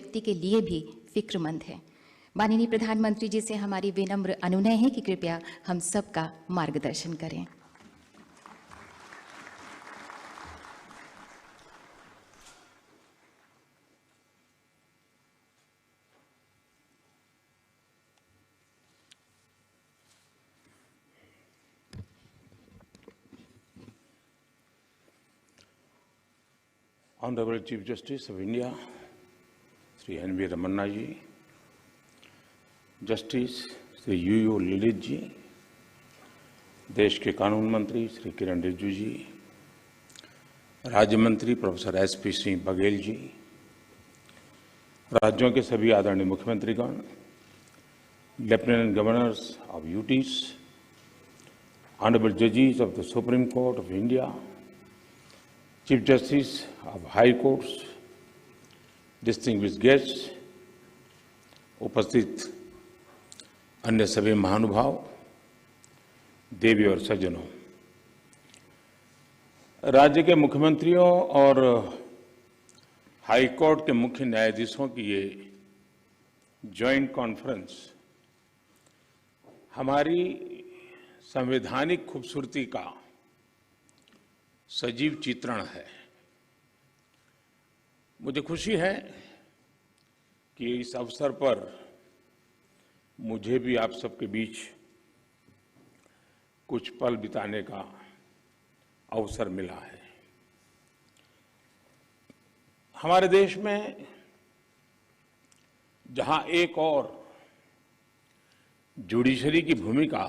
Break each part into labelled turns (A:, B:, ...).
A: व्यक्ति के लिए भी फिक्रमंद है। माननीय प्रधानमंत्री जी से हमारी विनम्र अनुनय है कि कृपया हम सबका मार्गदर्शन करें।
B: Honorable Chief Justice of India, Sri N.V. Ramanna ji, Justice Sri U.U. Lalit ji, देश के कानून मंत्री श्री किरण रिजिजू जी, राज्य मंत्री प्रोफेसर एस.पी. सिंह बघेल जी, राज्यों के सभी आदरणीय मुख्यमंत्रीगण, lieutenant governors of UTs, honourable जजेस of the Supreme Court of India, chief justice of high courts, distinguished guests, उपस्थित अन्य सभी महानुभाव, देवी और सज्जनों, राज्य के मुख्यमंत्रियों और हाई कोर्ट के मुख्य न्यायाधीशों की ये जॉइंट कॉन्फ्रेंस हमारी संवैधानिक खूबसूरती का सजीव चित्रण है। मुझे खुशी है कि इस अवसर पर मुझे भी आप सबके बीच कुछ पल बिताने का अवसर मिला है। हमारे देश में जहां एक और जुडिशरी की भूमिका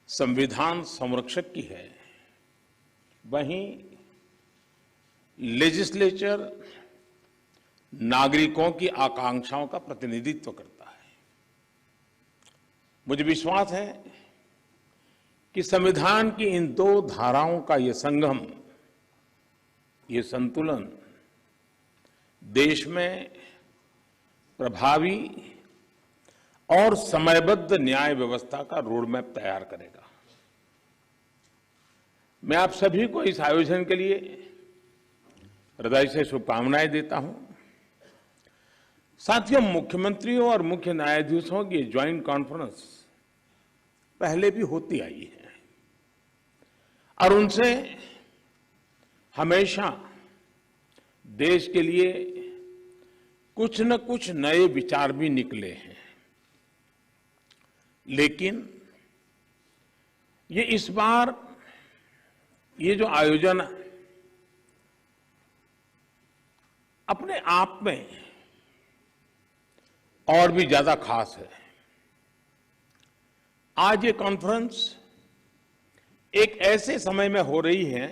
B: संविधान संरक्षक की है, वहीं लेजिस्लेचर नागरिकों की आकांक्षाओं का प्रतिनिधित्व करता है। मुझे विश्वास है कि संविधान की इन दो धाराओं का ये संगम, ये संतुलन देश में प्रभावी और समयबद्ध न्याय व्यवस्था का रोडमैप तैयार करेगा। मैं आप सभी को इस आयोजन के लिए हृदय से शुभकामनाएं देता हूं। साथियों, मुख्यमंत्रियों और मुख्य न्यायाधीशों की ज्वाइंट कॉन्फ्रेंस पहले भी होती आई है और उनसे हमेशा देश के लिए कुछ न कुछ नए विचार भी निकले हैं। लेकिन ये इस बार ये जो आयोजन अपने आप में और भी ज्यादा खास है। आज ये कॉन्फ्रेंस एक ऐसे समय में हो रही है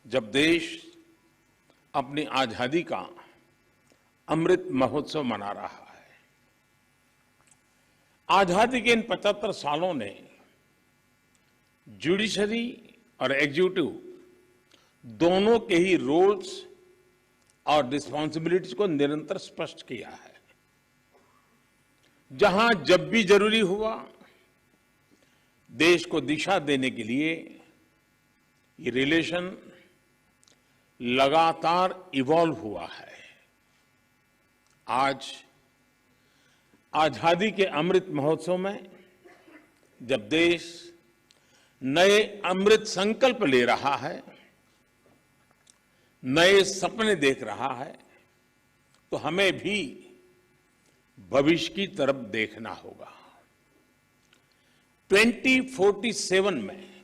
B: जब देश अपनी आजादी का अमृत महोत्सव मना रहा है। आजादी के इन 75 सालों ने जुडिशरी और एग्जीक्यूटिव दोनों के ही रोल्स और रिस्पॉन्सिबिलिटीज को निरंतर स्पष्ट किया है। जहां जब भी जरूरी हुआ, देश को दिशा देने के लिए ये रिलेशन लगातार इवॉल्व हुआ है। आज आजादी के अमृत महोत्सव में जब देश नए अमृत संकल्प ले रहा है, नए सपने देख रहा है, तो हमें भी भविष्य की तरफ देखना होगा। 2047 में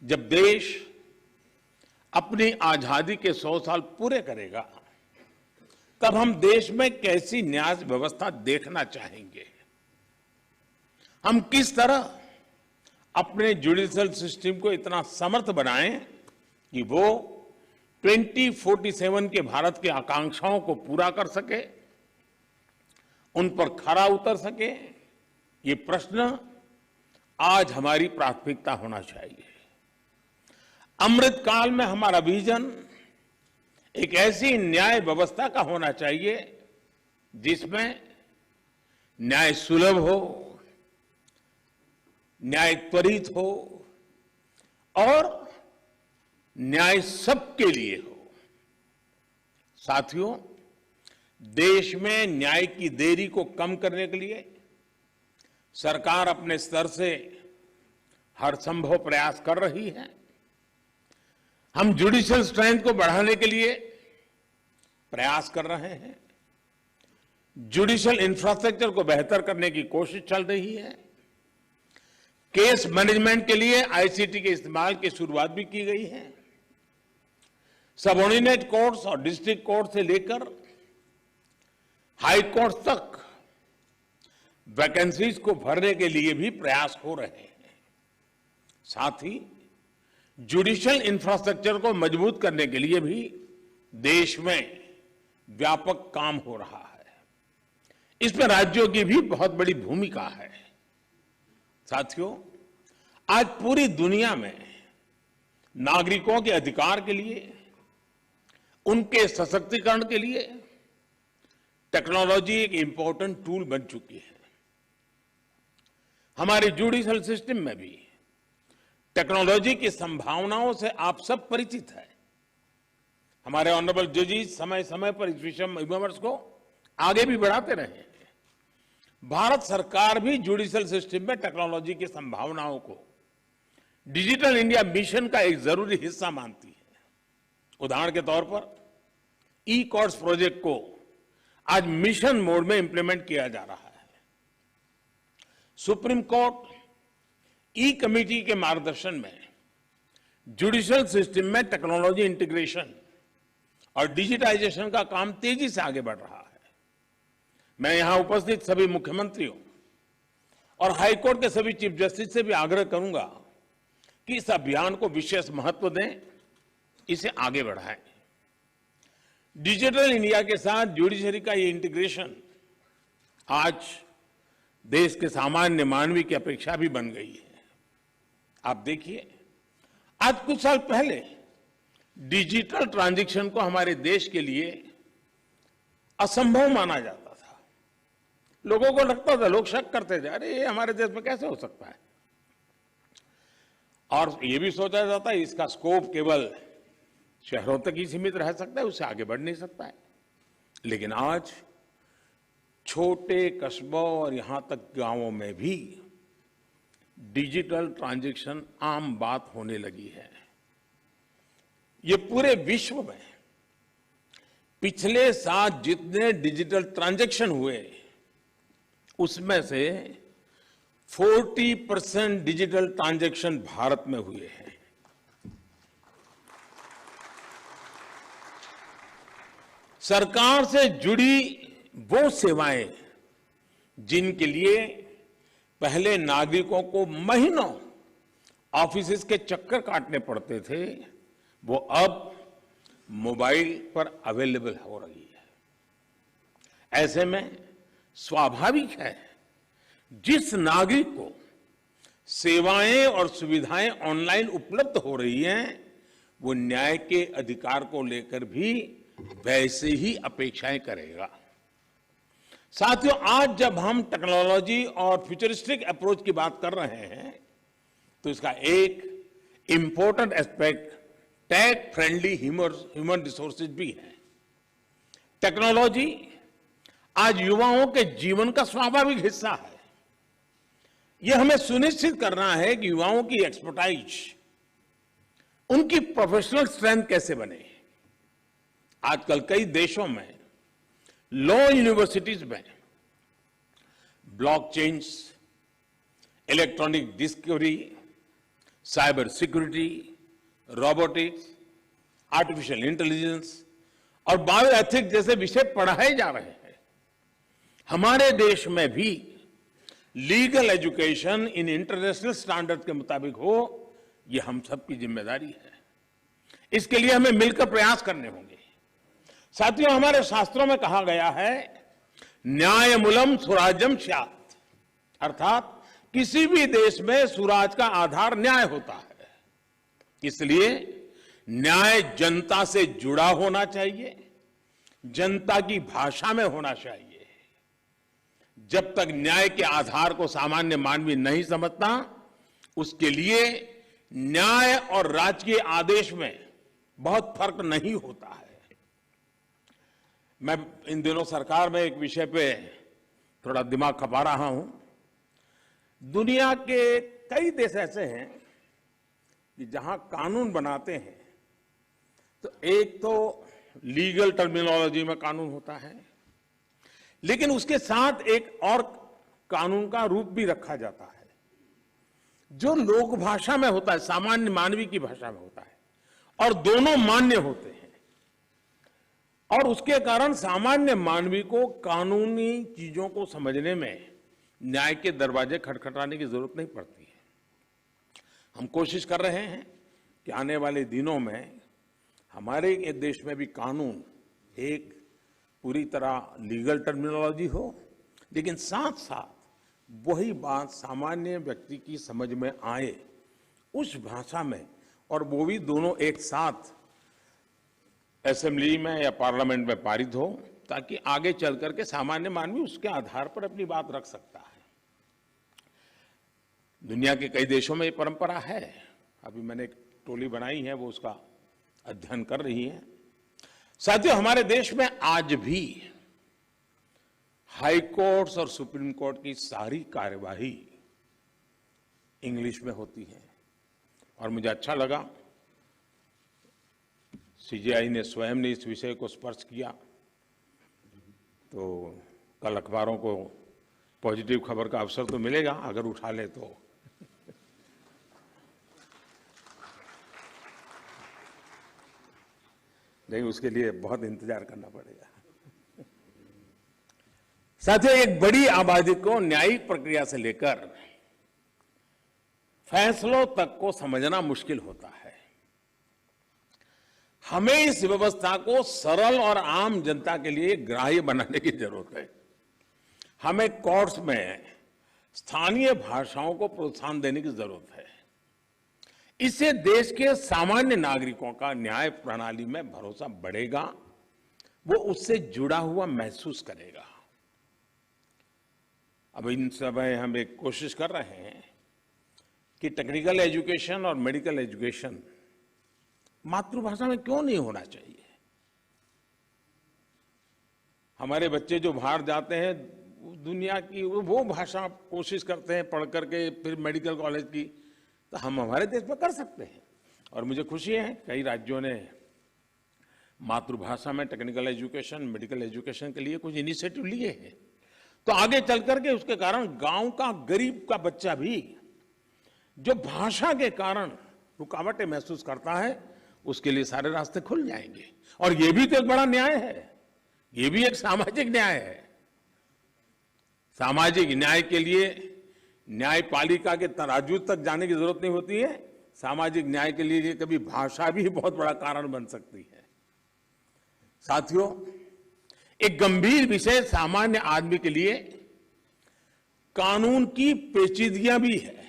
B: जब देश अपनी आजादी के 100 साल पूरे करेगा, तब हम देश में कैसी न्याय व्यवस्था देखना चाहेंगे। हम किस तरह अपने जुडिशियल सिस्टम को इतना समर्थ बनाएं कि वो 2047 के भारत की आकांक्षाओं को पूरा कर सके, उन पर खरा उतर सके। ये प्रश्न आज हमारी प्राथमिकता होना चाहिए। अमृत काल में हमारा विजन एक ऐसी न्याय व्यवस्था का होना चाहिए जिसमें न्याय सुलभ हो, न्याय त्वरित हो और न्याय सबके लिए हो। साथियों, देश में न्याय की देरी को कम करने के लिए सरकार अपने स्तर से हर संभव प्रयास कर रही है। हम जुडिशियल स्ट्रेंथ को बढ़ाने के लिए प्रयास कर रहे हैं। जुडिशियल इंफ्रास्ट्रक्चर को बेहतर करने की कोशिश चल रही है। केस मैनेजमेंट के लिए आईसीटी के इस्तेमाल की शुरुआत भी की गई है। सबऑर्डिनेट कोर्ट्स और डिस्ट्रिक्ट कोर्ट से लेकर हाई कोर्ट तक वैकेंसीज को भरने के लिए भी प्रयास हो रहे हैं। साथ ही जुडिशियल इंफ्रास्ट्रक्चर को मजबूत करने के लिए भी देश में व्यापक काम हो रहा है। इसमें राज्यों की भी बहुत बड़ी भूमिका है। साथियों, आज पूरी दुनिया में नागरिकों के अधिकार के लिए, उनके सशक्तिकरण के लिए टेक्नोलॉजी एक इंपॉर्टेंट टूल बन चुकी है। हमारे जुडिशियल सिस्टम में भी टेक्नोलॉजी की संभावनाओं से आप सब परिचित हैं। हमारे ऑनरेबल जजेस समय समय पर इस विमर्श को आगे भी बढ़ाते रहे हैं। भारत सरकार भी जुडिशियल सिस्टम में टेक्नोलॉजी की संभावनाओं को डिजिटल इंडिया मिशन का एक जरूरी हिस्सा मानती है। उदाहरण के तौर पर ई कोर्ट्स प्रोजेक्ट को आज मिशन मोड में इंप्लीमेंट किया जा रहा है। सुप्रीम कोर्ट ई कमेटी के मार्गदर्शन में जुडिशियल सिस्टम में टेक्नोलॉजी इंटीग्रेशन और डिजिटाइजेशन का काम तेजी से आगे बढ़ रहा है। मैं यहां उपस्थित सभी मुख्यमंत्रियों और हाईकोर्ट के सभी चीफ जस्टिस से भी आग्रह करूंगा कि इस अभियान को विशेष महत्व दें, इसे आगे बढ़ाएं। डिजिटल इंडिया के साथ जुडिशरी का ये इंटीग्रेशन आज देश के सामान्य मानवी की अपेक्षा भी बन गई है। आप देखिए, आज कुछ साल पहले डिजिटल ट्रांजैक्शन को हमारे देश के लिए असंभव माना जाता था। लोगों को लगता था, लोग शक करते थे, अरे ये हमारे देश में कैसे हो सकता है। और ये भी सोचा जाता है इसका स्कोप केवल शहरों तक ही सीमित रह सकता है, उससे आगे बढ़ नहीं सकता है। लेकिन आज छोटे कस्बों और यहां तक गांवों में भी डिजिटल ट्रांजैक्शन आम बात होने लगी है। ये पूरे विश्व में पिछले साल जितने डिजिटल ट्रांजैक्शन हुए, उसमें से 40% डिजिटल ट्रांजैक्शन भारत में हुए हैं। सरकार से जुड़ी वो सेवाएं जिनके लिए पहले नागरिकों को महीनों ऑफिसेज के चक्कर काटने पड़ते थे, वो अब मोबाइल पर अवेलेबल हो रही है। ऐसे में स्वाभाविक है, जिस नागरिक को सेवाएं और सुविधाएं ऑनलाइन उपलब्ध हो रही हैं, वो न्याय के अधिकार को लेकर भी वैसे ही अपेक्षाएं करेगा। साथियों, आज जब हम टेक्नोलॉजी और फ्यूचरिस्टिक अप्रोच की बात कर रहे हैं, तो इसका एक important aspect tech friendly human resources भी है। टेक्नोलॉजी आज युवाओं के जीवन का स्वाभाविक हिस्सा है। यह हमें सुनिश्चित करना है कि युवाओं की एक्सपर्टाइज, उनकी प्रोफेशनल स्ट्रेंथ कैसे बने। आजकल कई देशों में लॉ यूनिवर्सिटीज में blockchains, electronic discovery, cyber security, robotics, artificial intelligence और बायो एथिक्स जैसे विषय पढ़ाए जा रहे हैं। हमारे देश में भी legal education in international standard के मुताबिक हो, यह हम सबकी जिम्मेदारी है। इसके लिए हमें मिलकर प्रयास करने होंगे। साथियों, हमारे शास्त्रों में कहा गया है, न्यायमूलम स्वराज्यम स्यात्, अर्थात किसी भी देश में स्वराज का आधार न्याय होता है। इसलिए न्याय जनता से जुड़ा होना चाहिए, जनता की भाषा में होना चाहिए। जब तक न्याय के आधार को सामान्य मानवी नहीं समझता, उसके लिए न्याय और राजकीय आदेश में बहुत फर्क नहीं होता है। मैं इन दिनों सरकार में एक विषय पे थोड़ा दिमाग खपा रहा हूं। दुनिया के कई देश ऐसे हैं कि जहां कानून बनाते हैं तो एक तो लीगल टर्मिनोलॉजी में कानून होता है, लेकिन उसके साथ एक और कानून का रूप भी रखा जाता है जो लोक भाषा में होता है, सामान्य मानवी की भाषा में होता है, और दोनों मान्य होते हैं। और उसके कारण सामान्य मानवी को कानूनी चीजों को समझने में न्याय के दरवाजे खटखटाने की जरूरत नहीं पड़ती है। हम कोशिश कर रहे हैं कि आने वाले दिनों में हमारे देश में भी कानून एक पूरी तरह लीगल टर्मिनोलॉजी हो, लेकिन साथ साथ वही बात सामान्य व्यक्ति की समझ में आए उस भाषा में, और वो भी दोनों एक साथ असेंबली में या पार्लियामेंट में पारित हो, ताकि आगे चल करके सामान्य मानवी उसके आधार पर अपनी बात रख सकता है। दुनिया के कई देशों में ये परंपरा है। अभी मैंने एक टोली बनाई है, वो उसका अध्ययन कर रही है। साथियों, हमारे देश में आज भी हाई कोर्ट्स और सुप्रीम कोर्ट की सारी कार्यवाही इंग्लिश में होती है, और मुझे अच्छा लगा सीजेआई ने स्वयं ने इस विषय को स्पर्श किया। तो कल अखबारों को पॉजिटिव खबर का अवसर तो मिलेगा अगर उठा ले तो। नहीं, उसके लिए बहुत इंतजार करना पड़ेगा। साथियों, एक बड़ी आबादी को न्यायिक प्रक्रिया से लेकर फैसलों तक को समझना मुश्किल होता है। हमें इस व्यवस्था को सरल और आम जनता के लिए ग्राह्य बनाने की जरूरत है। हमें कोर्ट्स में स्थानीय भाषाओं को प्रोत्साहन देने की जरूरत है। इससे देश के सामान्य नागरिकों का न्याय प्रणाली में भरोसा बढ़ेगा, वो उससे जुड़ा हुआ महसूस करेगा। अब इन समय हम एक कोशिश कर रहे हैं कि टेक्निकल एजुकेशन और मेडिकल एजुकेशन मातृभाषा में क्यों नहीं होना चाहिए। हमारे बच्चे जो बाहर जाते हैं, दुनिया की वो भाषा कोशिश करते हैं पढ़ करके फिर मेडिकल कॉलेज की, तो हम हमारे देश में कर सकते हैं। और मुझे खुशी है कई राज्यों ने मातृभाषा में टेक्निकल एजुकेशन, मेडिकल एजुकेशन के लिए कुछ इनिशिएटिव लिए हैं। तो आगे चल करके उसके कारण गांव का गरीब का बच्चा भी जो भाषा के कारण रुकावटें महसूस करता है, उसके लिए सारे रास्ते खुल जाएंगे। और ये भी तो एक बड़ा न्याय है, ये भी एक सामाजिक न्याय है। सामाजिक न्याय के लिए न्यायपालिका के तराजू तक जाने की जरूरत नहीं होती है। सामाजिक न्याय के लिए कभी भाषा भी बहुत बड़ा कारण बन सकती है। साथियों, एक गंभीर विषय सामान्य आदमी के लिए कानून की पेचीदगियां भी है।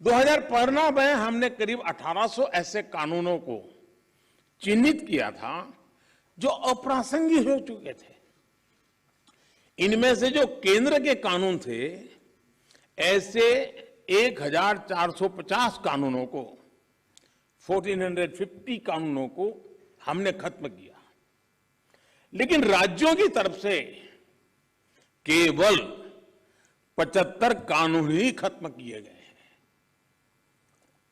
B: 2015 में हमने करीब 1800 ऐसे कानूनों को चिन्हित किया था जो अप्रासंगिक हो चुके थे। इनमें से जो केंद्र के कानून थे, ऐसे 1450 कानूनों को, 1450 कानूनों को हमने खत्म किया। लेकिन राज्यों की तरफ से केवल 75 कानून ही खत्म किए गए हैं।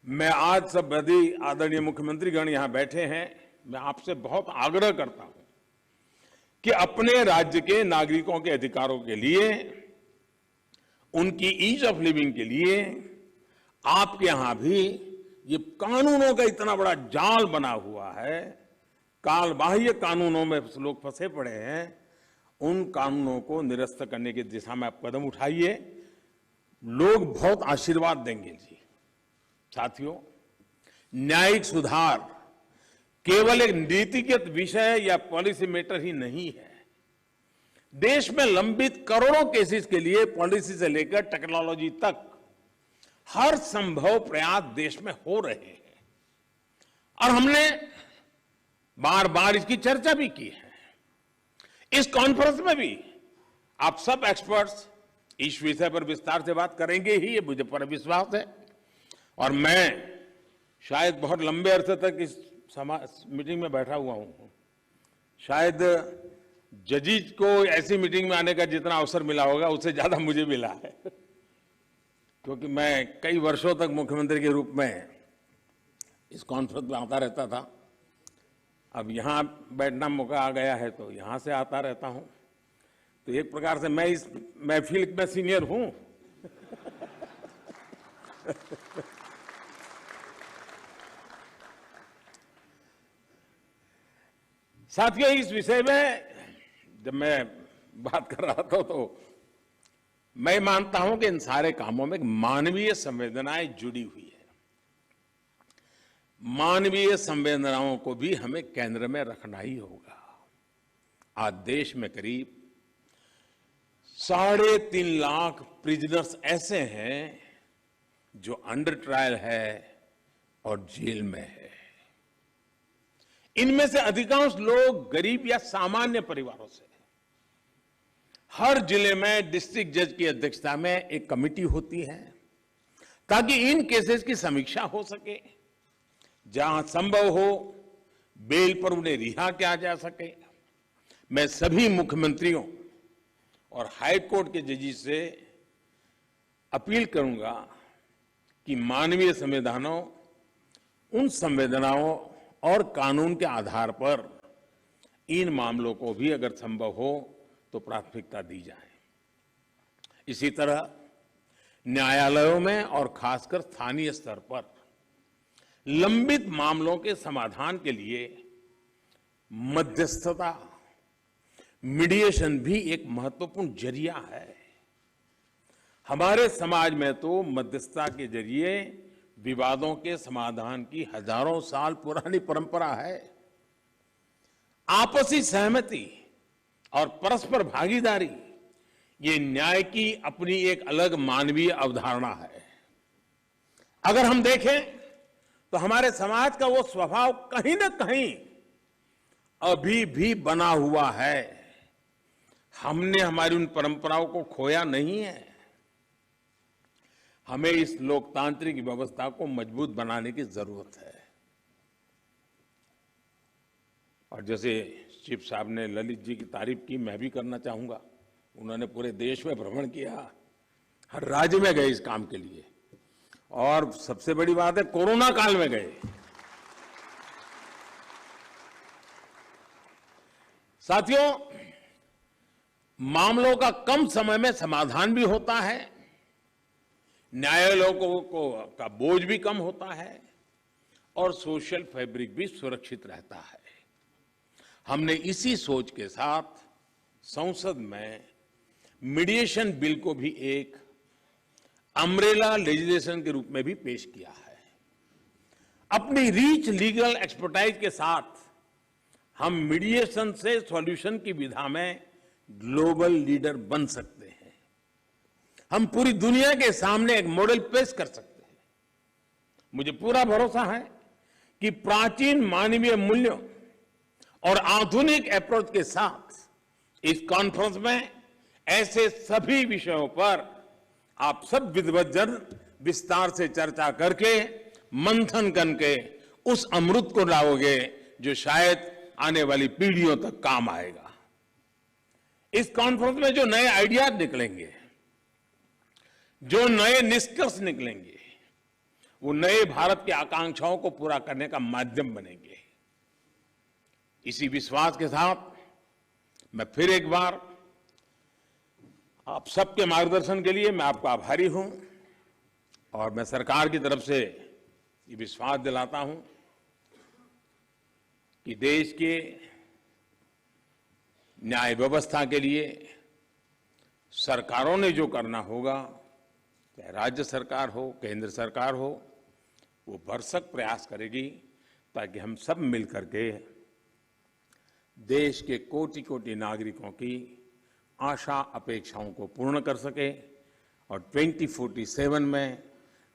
B: मैं आज सब बड़ी आदरणीय मुख्यमंत्रीगण यहां बैठे हैं, मैं आपसे बहुत आग्रह करता हूं कि अपने राज्य के नागरिकों के अधिकारों के लिए, उनकी ईज ऑफ लिविंग के लिए आपके यहां भी ये कानूनों का इतना बड़ा जाल बना हुआ है, काल बाह्य कानूनों में लोग फंसे पड़े हैं, उन कानूनों को निरस्त करने की दिशा में आप कदम उठाइए। लोग बहुत आशीर्वाद देंगे जी। साथियों, न्यायिक सुधार केवल एक नीतिगत विषय या पॉलिसी मैटर ही नहीं है। देश में लंबित करोड़ों केसेस के लिए पॉलिसी से लेकर टेक्नोलॉजी तक हर संभव प्रयास देश में हो रहे हैं, और हमने बार बार इसकी चर्चा भी की है। इस कॉन्फ्रेंस में भी आप सब एक्सपर्ट्स इस विषय पर विस्तार से बात करेंगे ही, ये मुझे पर विश्वास है। और मैं शायद बहुत लंबे अरसे तक इस मीटिंग में बैठा हुआ हूं, शायद जजेस को ऐसी मीटिंग में आने का जितना अवसर मिला होगा उससे ज्यादा मुझे मिला है, क्योंकि मैं कई वर्षों तक मुख्यमंत्री के रूप में इस कॉन्फ्रेंस में आता रहता था। अब यहाँ बैठना मौका आ गया है तो यहाँ से आता रहता हूँ, तो एक प्रकार से मैं इस महफिल में सीनियर हूँ। साथियों, इस विषय में जब मैं बात कर रहा था तो मैं मानता हूं कि इन सारे कामों में मानवीय संवेदनाएं जुड़ी हुई है। मानवीय संवेदनाओं को भी हमें केंद्र में रखना ही होगा। आज देश में करीब 3.5 लाख प्रिजनर्स ऐसे हैं जो अंडर ट्रायल है और जेल में है। इनमें से अधिकांश लोग गरीब या सामान्य परिवारों से। हर जिले में डिस्ट्रिक्ट जज की अध्यक्षता में एक कमेटी होती है ताकि इन केसेस की समीक्षा हो सके, जहां संभव हो बेल पर उन्हें रिहा किया जा सके। मैं सभी मुख्यमंत्रियों और हाई कोर्ट के जजेस से अपील करूंगा कि मानवीय संवेदनाओं, उन संवेदनाओं और कानून के आधार पर इन मामलों को भी अगर संभव हो तो प्राथमिकता दी जाए। इसी तरह न्यायालयों में और खासकर स्थानीय स्तर पर लंबित मामलों के समाधान के लिए मध्यस्थता, मीडिएशन भी एक महत्वपूर्ण जरिया है। हमारे समाज में तो मध्यस्थता के जरिए विवादों के समाधान की हजारों साल पुरानी परंपरा है। आपसी सहमति और परस्पर भागीदारी, ये न्याय की अपनी एक अलग मानवीय अवधारणा है। अगर हम देखें तो हमारे समाज का वो स्वभाव कहीं ना कहीं अभी भी बना हुआ है। हमने हमारी उन परंपराओं को खोया नहीं है। हमें इस लोकतांत्रिक व्यवस्था को मजबूत बनाने की जरूरत है। और जैसे चीफ साहब ने ललित जी की तारीफ की, मैं भी करना चाहूंगा। उन्होंने पूरे देश में भ्रमण किया, हर राज्य में गए इस काम के लिए, और सबसे बड़ी बात है कोरोना काल में गए। साथियों, मामलों का कम समय में समाधान भी होता है, न्यायालयों का बोझ भी कम होता है और सोशल फैब्रिक भी सुरक्षित रहता है। हमने इसी सोच के साथ संसद में मीडिएशन बिल को भी एक अम्ब्रेला लेजिस्लेशन के रूप में भी पेश किया है। अपनी रीच लीगल एक्सपर्टाइज के साथ हम मीडिएशन से सॉल्यूशन की विधा में ग्लोबल लीडर बन सकते हैं। हम पूरी दुनिया के सामने एक मॉडल पेश कर सकते हैं। मुझे पूरा भरोसा है कि प्राचीन मानवीय मूल्यों और आधुनिक अप्रोच के साथ इस कॉन्फ्रेंस में ऐसे सभी विषयों पर आप सब विद्वज्जन विस्तार से चर्चा करके, मंथन करके उस अमृत को लाओगे जो शायद आने वाली पीढ़ियों तक काम आएगा। इस कॉन्फ्रेंस में जो नए आइडियाज निकलेंगे, जो नए निष्कर्ष निकलेंगे, वो नए भारत की आकांक्षाओं को पूरा करने का माध्यम बनेंगे। इसी विश्वास के साथ मैं फिर एक बार आप सबके मार्गदर्शन के लिए मैं आपका आभारी हूं, और मैं सरकार की तरफ से ये विश्वास दिलाता हूं कि देश के न्याय व्यवस्था के लिए सरकारों ने जो करना होगा, चाहे राज्य सरकार हो, केंद्र सरकार हो, वो भरसक प्रयास करेगी ताकि हम सब मिलकर के देश के कोटि कोटि नागरिकों की आशा अपेक्षाओं को पूर्ण कर सके। और 2047 में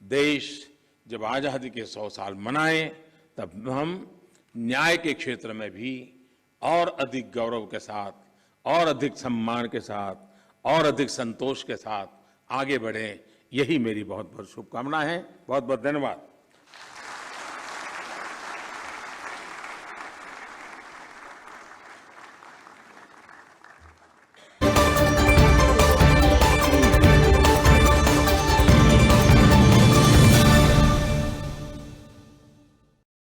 B: देश जब आजादी के 100 साल मनाए, तब हम न्याय के क्षेत्र में भी और अधिक गौरव के साथ, और अधिक सम्मान के साथ, और अधिक संतोष के साथ आगे बढ़े। यही मेरी बहुत बहुत शुभकामना है। बहुत बहुत धन्यवाद।